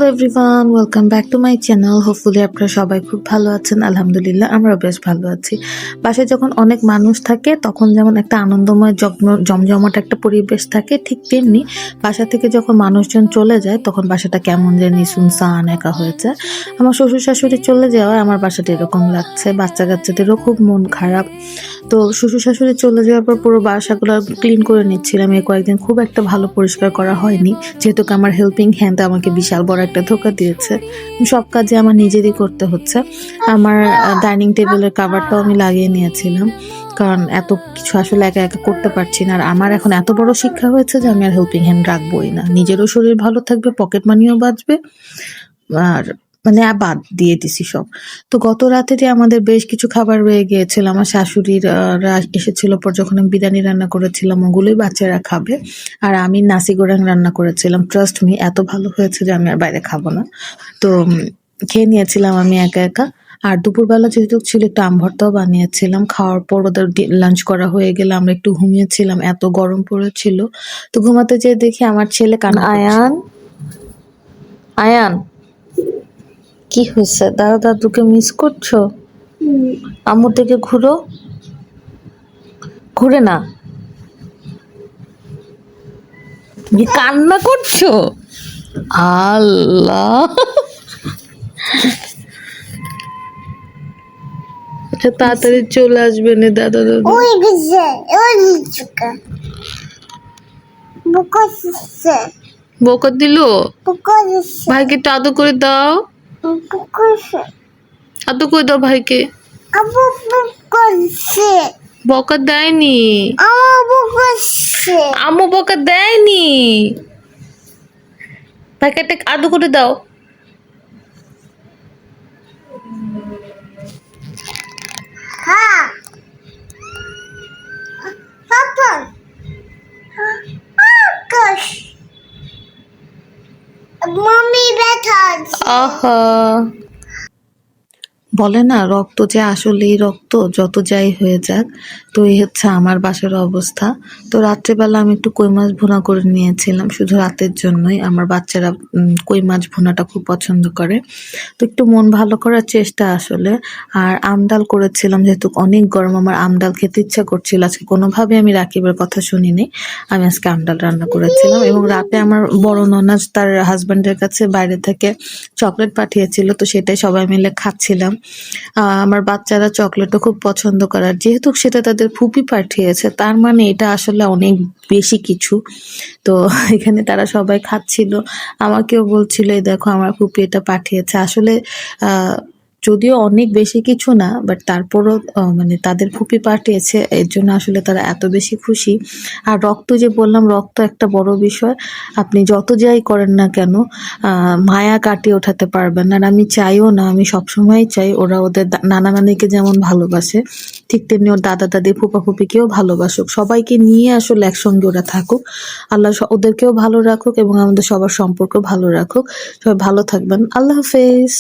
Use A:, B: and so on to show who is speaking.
A: Hello everyone, welcome back to my channel. Hopefully আপনারা সবাই খুব ভালো আছেন। আলহামদুলিল্লাহ আমরাও বেশ ভালো আছি। বাসায় যখন অনেক মানুষ থাকে তখন যেমন একটা আনন্দময় জমজমাট একটা পরিবেশ থাকে, ঠিক তেমনি বাসা থেকে যখন মানুষজন চলে যায় তখন বাসাটা কেমন জানি সুনসান একা হয়ে যায়। আমার শ্বশুর শাশুড়ি চলে যাওয়ায় আমার বাসাটা এরকম লাগছে। বাচ্চা কাচ্চাদেরও খুব মন খারাপ। তো শ্বশুর শাশুড়ি চলে যাওয়ার পর পুরো বাসাগুলো ক্লিন করে নিচ্ছিলাম। এই কয়েকদিন খুব একটা ভালো পরিষ্কার করা হয়নি, যেহেতু আমার হেল্পিং হ্যান্ড আমাকে বিশাল বড় একটা ধোকা দিয়েছে। সব কাজে আমার নিজেরই করতে হচ্ছে। আমার ডাইনিং টেবিলের কাভারটাও আমি লাগিয়ে নিয়েছিলাম, কারণ এত কিছু আসলে একা একা করতে পারছি না। আর আমার এখন এত বড় শিক্ষা হয়েছে যে আমি আর হেল্পিং হ্যান্ড রাখবোই না। নিজেরও শরীর ভালো থাকবে, পকেট মানিও বাঁচবে, আর বাদ দিয়ে দিছি সব। তো গত রাতে আমাদের বেশ কিছু খাবার রয়ে গিয়েছিল। আমার শাশুড়িরা এসেছিল পর যখন আমি বিরিয়ানি রান্না করেছিলাম, ওগুলোই বাচ্চারা খাবে। আর আমি নাসি গোরাং রান্না করেছিলাম। ট্রাস্ট মি, এত ভালো হয়েছে যে আমি আর বাইরে খাবো না। তো খেয়ে নিয়েছিলাম আমি একা একা। আর দুপুরবেলা যেহেতু ছিল একটু আম ভর্তাও বানিয়েছিলাম। খাওয়ার পর ওদের লাঞ্চ করা হয়ে গেলে আমরা একটু ঘুমিয়েছিলাম, এত গরম পড়েছিল। তো ঘুমাতে যেয়ে দেখি আমার ছেলে আয়ান আয়ান কি হয়েছে? দাদা দাদুকে মিস করছো? আম্মুর থেকে ঘুরো, ঘুরে না, কান্না করছো? আল্লাহ, আচ্ছা তাড়াতাড়ি চলে আসবে না দাদা দাদু। বকা দিল? ভাইকে একটু আদর করে দাও, আদর করে দাও ভাইকে। বকা দেয়নি, আম্মু বকা দেয়নি। ভাইকে একটা আদর করে দাও। আহা, বলে না রক্ত যে আসলেই রক্ত, যত যাই হয়ে যাক। তো এই হচ্ছে আমার বাসার অবস্থা। তো রাত্রেবেলা আমি একটু কই মাছ ভুনা করে নিয়েছিলাম, শুধু রাতের জন্যই। আমার বাচ্চারা কই মাছ ভুনাটা খুব পছন্দ করে। তো একটু মন ভালো করার চেষ্টা আসলে। আর আমডাল করেছিলাম, যেহেতু অনেক গরম আমার আমডাল খেতে ইচ্ছা করছিল। আজকে কোনোভাবে আমি রাকিবের কথা শুনিনি, আমি আজকে আমডাল রান্না করেছিলাম। এবং রাতে আমার বড় ননাজ তার হাজব্যান্ডের কাছে বাইরে থেকে চকলেট পাঠিয়েছিল, তো সেটাই সবাই মিলে খাচ্ছিলাম। আমার বাচ্চারা চকলেটও খুব পছন্দ করে, আর যেহেতু সেটা তাদের ফুপি পাঠিয়েছে তার মানে এটা আসলে অনেক বেশি কিছু। তো এখানে তারা সবাই খাচ্ছিল, আমাকেও বলছিল এই দেখো আমার ফুপি এটা পাঠিয়েছে। আসলে যদিও অনেক বেশি কিছু না, বাট তারপরও মানে তাদের ফুপি পাঠিয়েছে, এর জন্য আসলে তারা এত বেশি খুশি। আর রক্ত যে বললাম, রক্ত একটা বড় বিষয়। আপনি যত যাই করেন না কেন মায়া কাটিয়ে ওঠাতে পারবেন না। আর আমি চাইও না, আমি সবসময় চাই ওরা ওদের নানা নানিকে যেমন ভালোবাসে, ঠিক তেমনি ওর দাদা দাদি ফুপা ফুপিকেও ভালোবাসুক। সবাইকে নিয়ে আসলে একসঙ্গে ওরা থাকুক। আল্লাহ ওদেরকেও ভালো রাখুক এবং আমাদের সবার সম্পর্ক ভালো রাখুক। সবাই ভালো থাকবেন। আল্লাহ হাফেজ।